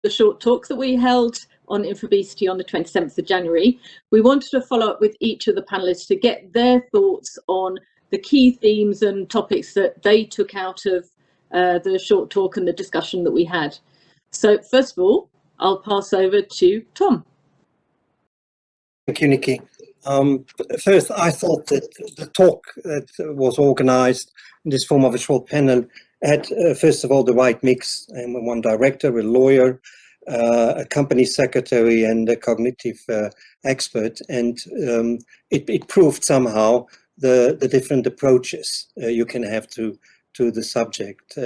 the short talk that we held on infobesity on the 27th of January, we wanted to follow up with each of the panelists to get their thoughts on the key themes and topics that they took out of the short talk and the discussion that we had. So first of all, I'll pass over to Tom. Thank you, Nikki. First, I thought that the talk that was organized in this form of a short panel had, first of all, the right mix. One director, a lawyer, a company secretary, and a cognitive expert. And it proved somehow the different approaches you can have to the subject.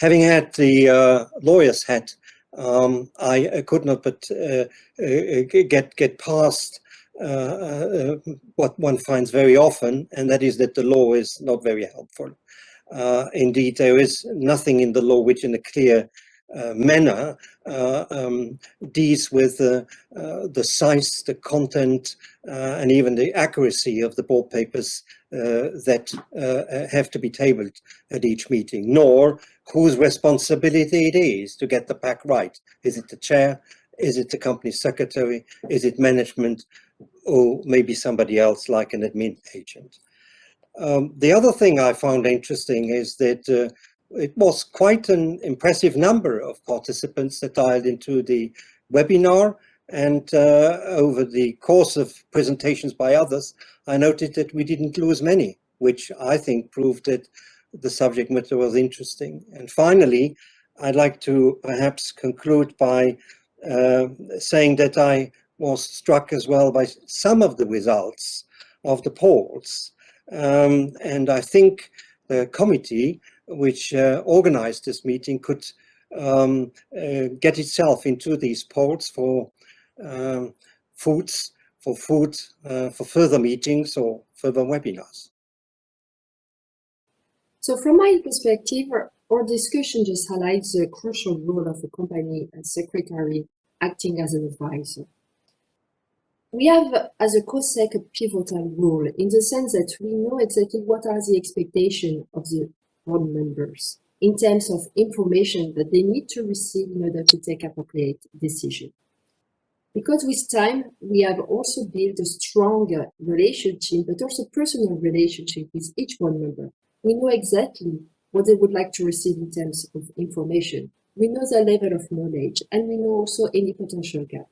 Having had the lawyer's hat, I could not but get past what one finds very often, and that is that the law is not very helpful. Indeed, there is nothing in the law which in a clear manner deals with the size, the content, and even the accuracy of the board papers that have to be tabled at each meeting, nor whose responsibility it is to get the pack right. Is it the chair? Is it the company secretary? Is it management? Or maybe somebody else like an admin agent? The other thing I found interesting is that it was quite an impressive number of participants that dialed into the webinar, and over the course of presentations by others, I noted that we didn't lose many, which I think proved that the subject matter was interesting. And finally, I'd like to perhaps conclude by saying that I was struck as well by some of the results of the polls. And I think the committee which organized this meeting could get itself into these polls for further meetings or further webinars. So from my perspective, our discussion just highlights the crucial role of a company secretary acting as an advisor. We have, as a COSEC, a pivotal role in the sense that we know exactly what are the expectations of the board members in terms of information that they need to receive in order to take appropriate decisions. Because with time, we have also built a stronger relationship, but also personal relationship with each board member. We know exactly what they would like to receive in terms of information. We know their level of knowledge, and we know also any potential gap.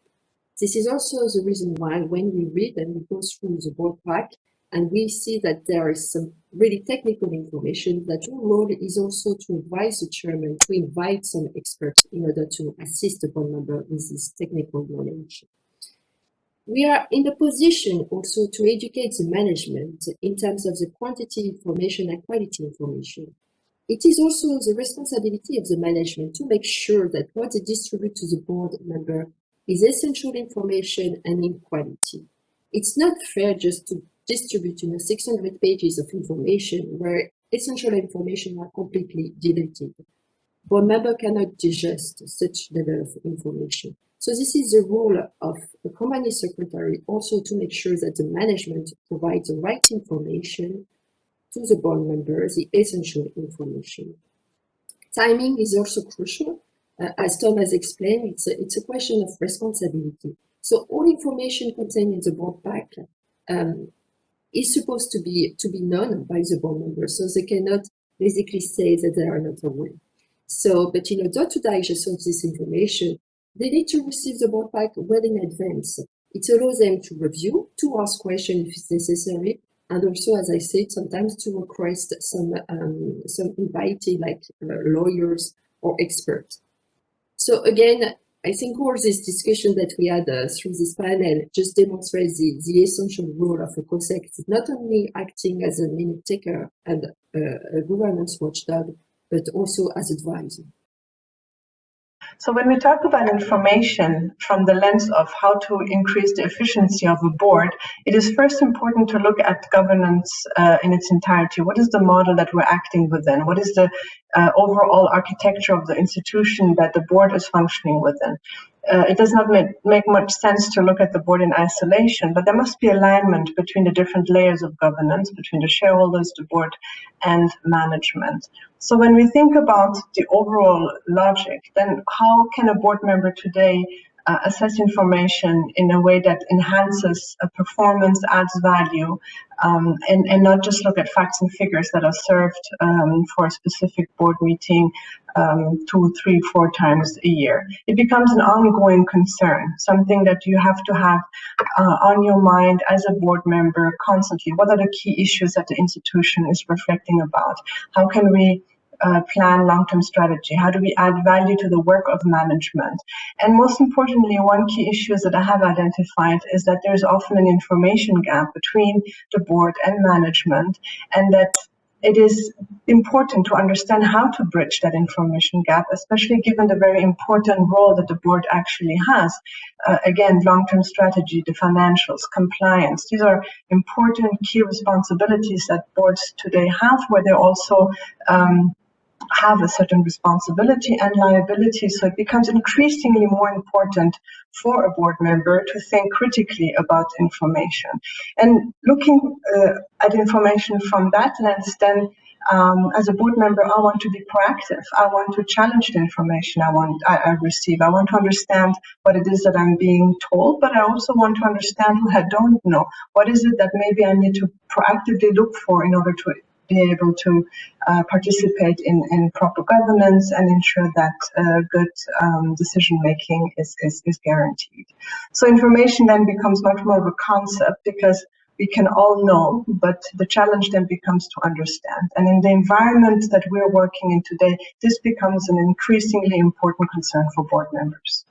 This is also the reason why when we read and we go through the board pack and we see that there is some really technical information, that our role is also to advise the chairman to invite some experts in order to assist the board member with this technical knowledge. We are in the position also to educate the management in terms of the quantity information and quality information. It is also the responsibility of the management to make sure that what they distribute to the board member is essential information and in quality. It's not fair just to distribute 600 pages of information where essential information are completely deleted. Board member cannot digest such level of information. So this is the role of the company secretary also to make sure that the management provides the right information to the board members, the essential information. Timing is also crucial. As Tom has explained, it's a question of responsibility. So all information contained in the board pack is supposed to be known by the board members, so they cannot basically say that they are not aware. So, but in order to digest all this information, they need to receive the board pack well in advance. It allows them to review, to ask questions if it's necessary, and also, as I said, sometimes to request some invited, like lawyers or experts. So again, I think all this discussion that we had through this panel just demonstrates the essential role of a COSEC, not only acting as a minute taker and a governance watchdog, but also as advisor. So when we talk about information from the lens of how to increase the efficiency of a board, it is first important to look at governance in its entirety. What is the model that we're acting within? What is the overall architecture of the institution that the board is functioning within. It does not make much sense to look at the board in isolation, but there must be alignment between the different layers of governance, between the shareholders, the board, and management. So when we think about the overall logic, then how can a board member today assess information in a way that enhances performance, adds value, and not just look at facts and figures that are served for a specific board meeting 2, 3, 4 times a year. It becomes an ongoing concern, something that you have to have on your mind as a board member constantly. What are the key issues that the institution is reflecting about? How can we plan long-term strategy? How do we add value to the work of management? And most importantly, one key issue that I have identified is that there's often an information gap between the board and management, and that it is important to understand how to bridge that information gap, especially given the very important role that the board actually has. Again, long-term strategy, the financials, compliance, these are important key responsibilities that boards today have, where they also have a certain responsibility and liability. So it becomes increasingly more important for a board member to think critically about information. And looking at information from that lens, then as a board member, I want to be proactive. I want to challenge the information I receive. I want to understand what it is that I'm being told, but I also want to understand what I don't know. What is it that maybe I need to proactively look for in order to be able to participate in proper governance and ensure that good decision making is guaranteed. So information then becomes much more of a concept, because we can all know, but the challenge then becomes to understand. And in the environment that we're working in today, this becomes an increasingly important concern for board members.